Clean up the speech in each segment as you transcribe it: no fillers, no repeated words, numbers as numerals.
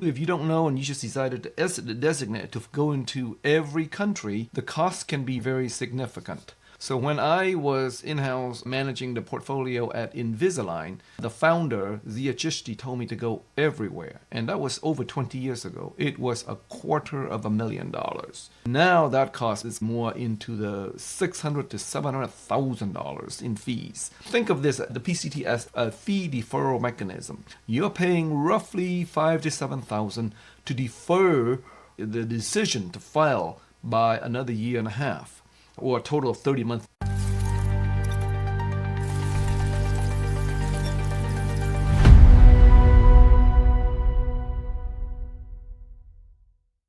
If you don't know and you just decided to designate to go into every country, the cost can be very significant. So when I was in-house managing the portfolio at Invisalign, the founder, Zia Chishti, told me to go everywhere. And that was over 20 years ago. It was $250,000. Now that cost is more into the $600,000 to $700,000 in fees. Think of this, the PCT, as a fee deferral mechanism. You're paying roughly $5,000 to $7,000 to defer the decision to file by another year and a half, or a total of 30 months.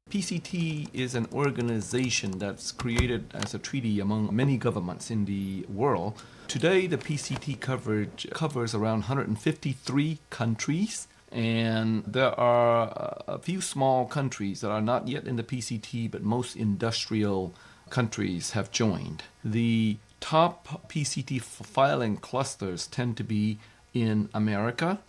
PCT is an organization that's created as a treaty among many governments in the world. Today, the PCT coverage covers around 153 countries, and there are a few small countries that are not yet in the PCT, but most industrial countries have joined. The top PCT filing clusters tend to be in America,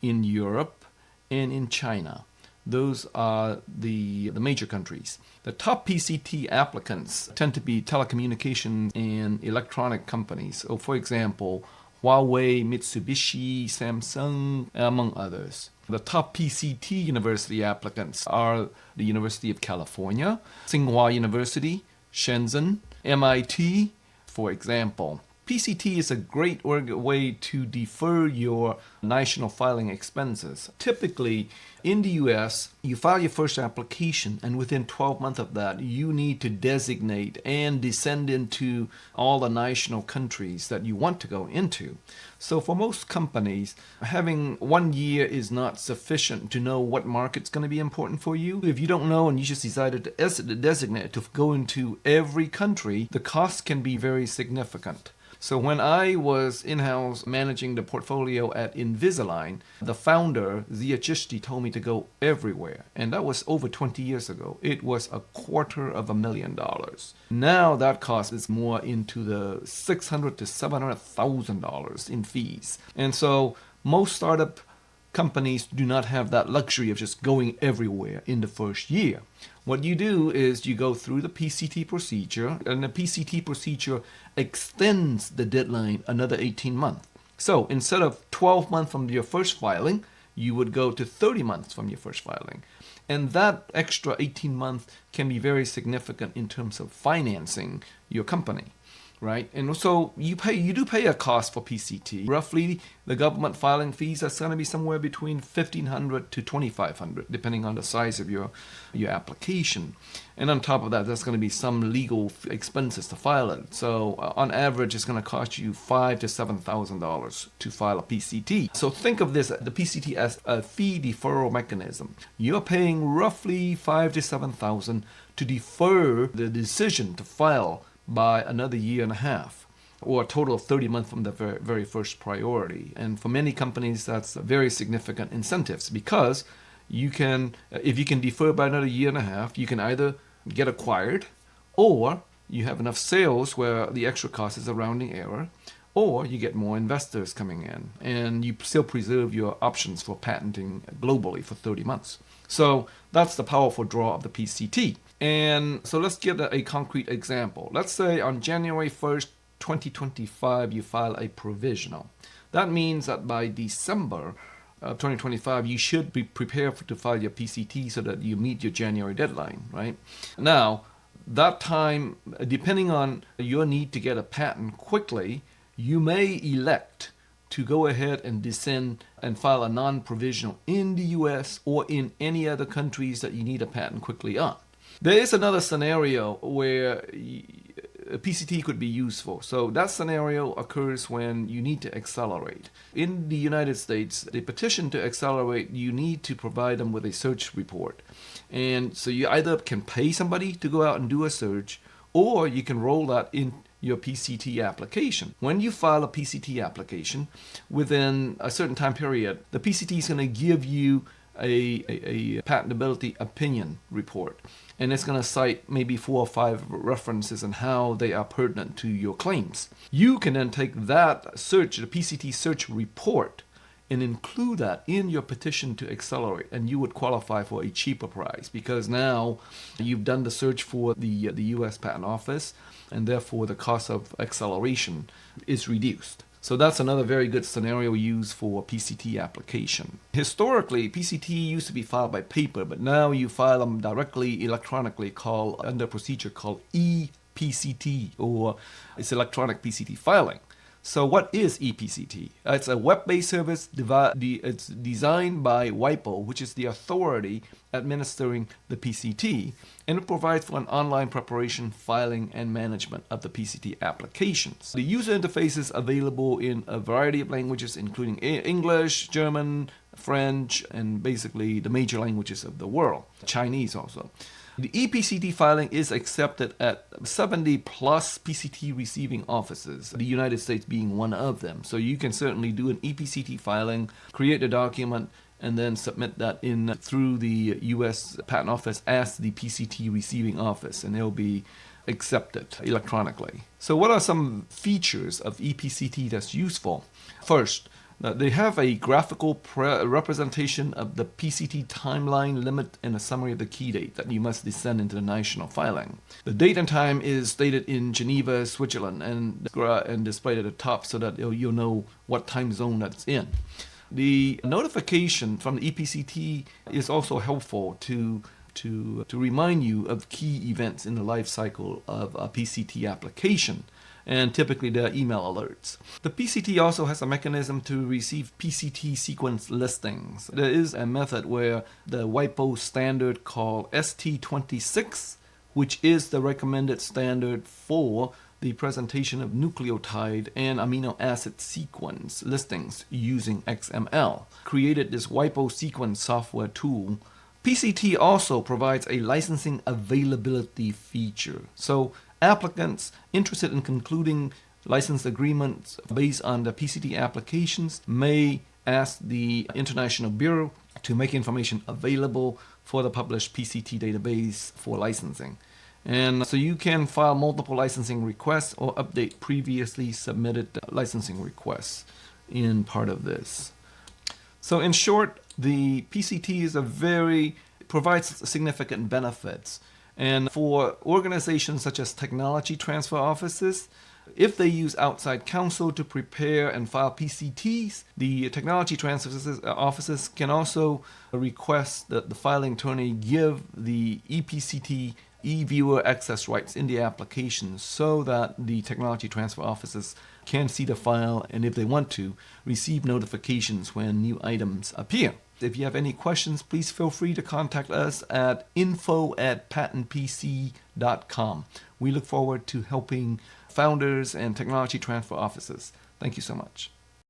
in Europe, and in China. Those are the major countries. The top PCT applicants tend to be telecommunications and electronic companies. So, for example, Huawei, Mitsubishi, Samsung, among others. The top PCT university applicants are the University of California, Tsinghua University, Shenzhen, MIT, for example. PCT is a great way to defer your national filing expenses. Typically, in the US, you file your first application, and within 12 months of that, you need to designate and descend into all the national countries that you want to go into. So for most companies, having 1 year is not sufficient to know what market's going to be important for you. If you don't know and you just decided to designate to go into every country, the cost can be very significant. So when I was in-house managing the portfolio at Invisalign, the founder, Zia Chishti, told me to go everywhere. And that was over 20 years ago. It was $250,000. Now that cost is more into the $600,000 to $700,000 in fees. And so most startup companies do not have that luxury of just going everywhere in the first year. What you do is you go through the PCT procedure, and the PCT procedure extends the deadline another 18 months. So instead of 12 months from your first filing, you would go to 30 months from your first filing. And that extra 18 months can be very significant in terms of financing your company. Right? And so you do pay a cost for PCT. Roughly, the government filing fees are going to be somewhere between $1,500 to $2,500, depending on the size of your application. And on top of that, there's going to be some legal expenses to file it. So on average, it's going to cost you $5,000 to $7,000 to file a PCT. So think of this, the PCT, as a fee deferral mechanism. You're paying roughly $5,000 to $7,000 to defer the decision to file by another year and a half, or a total of 30 months from the very first priority. And for many companies, that's very significant incentives, because you can, if you can defer by another year and a half, you can either get acquired, or you have enough sales where the extra cost is a rounding error, or you get more investors coming in, and you still preserve your options for patenting globally for 30 months. So that's the powerful draw of the PCT. And so let's give a concrete example. Let's say on January 1st, 2025, you file a provisional. That means that by December of 2025, you should be prepared to file your PCT so that you meet your January deadline, right? Now, that time, depending on your need to get a patent quickly, you may elect to go ahead and descend and file a non-provisional in the US or in any other countries that you need a patent quickly on. There is another scenario where a PCT could be useful. So that scenario occurs when you need to accelerate. In the United States, the petition to accelerate, you need to provide them with a search report. And so you either can pay somebody to go out and do a search, or you can roll that in your PCT application. When you file a PCT application, within a certain time period, the PCT is going to give you a patentability opinion report. And it's going to cite maybe 4 or 5 references and how they are pertinent to your claims. You can then take that search, the PCT search report, and include that in your petition to accelerate, and you would qualify for a cheaper price because now you've done the search for the U.S. Patent Office, and therefore the cost of acceleration is reduced. So that's another very good scenario used for PCT application. Historically, PCT used to be filed by paper, but now you file them directly electronically under a procedure called ePCT, or it's electronic PCT filing. So what is ePCT? It's a web-based service. It's designed by WIPO, which is the authority administering the PCT, and it provides for an online preparation, filing, and management of the PCT applications. The user interface is available in a variety of languages, including English, German, French, and basically the major languages of the world, Chinese also. The ePCT filing is accepted at 70 plus PCT receiving offices, the United States being one of them. So you can certainly do an ePCT filing, create a document, and then submit that in through the U.S. Patent Office as the PCT receiving office, and it'll be accepted electronically. So what are some features of ePCT that's useful? First, they have a graphical representation of the PCT timeline limit and a summary of the key date that you must send into the national filing. The date and time is stated in Geneva, Switzerland, and displayed at the top so that you'll know what time zone that's in. The notification from the ePCT is also helpful to remind you of key events in the life cycle of a PCT application. And typically they're email alerts. The PCT also has a mechanism to receive PCT sequence listings. There is a method where the WIPO standard called ST26, which is the recommended standard for the presentation of nucleotide and amino acid sequence listings using XML, created this WIPO sequence software tool. PCT also provides a licensing availability feature. So applicants interested in concluding license agreements based on the PCT applications may ask the International Bureau to make information available for the published PCT database for licensing. And so you can file multiple licensing requests or update previously submitted licensing requests in part of this. So in short, the PCT provides significant benefits. And for organizations such as technology transfer offices, if they use outside counsel to prepare and file PCTs, the technology transfer offices can also request that the filing attorney give the ePCT e-viewer access rights in the application so that the technology transfer offices can see the file and, if they want to, receive notifications when new items appear. If you have any questions, please feel free to contact us at info@patentpc.com. We look forward to helping founders and technology transfer offices. Thank you so much.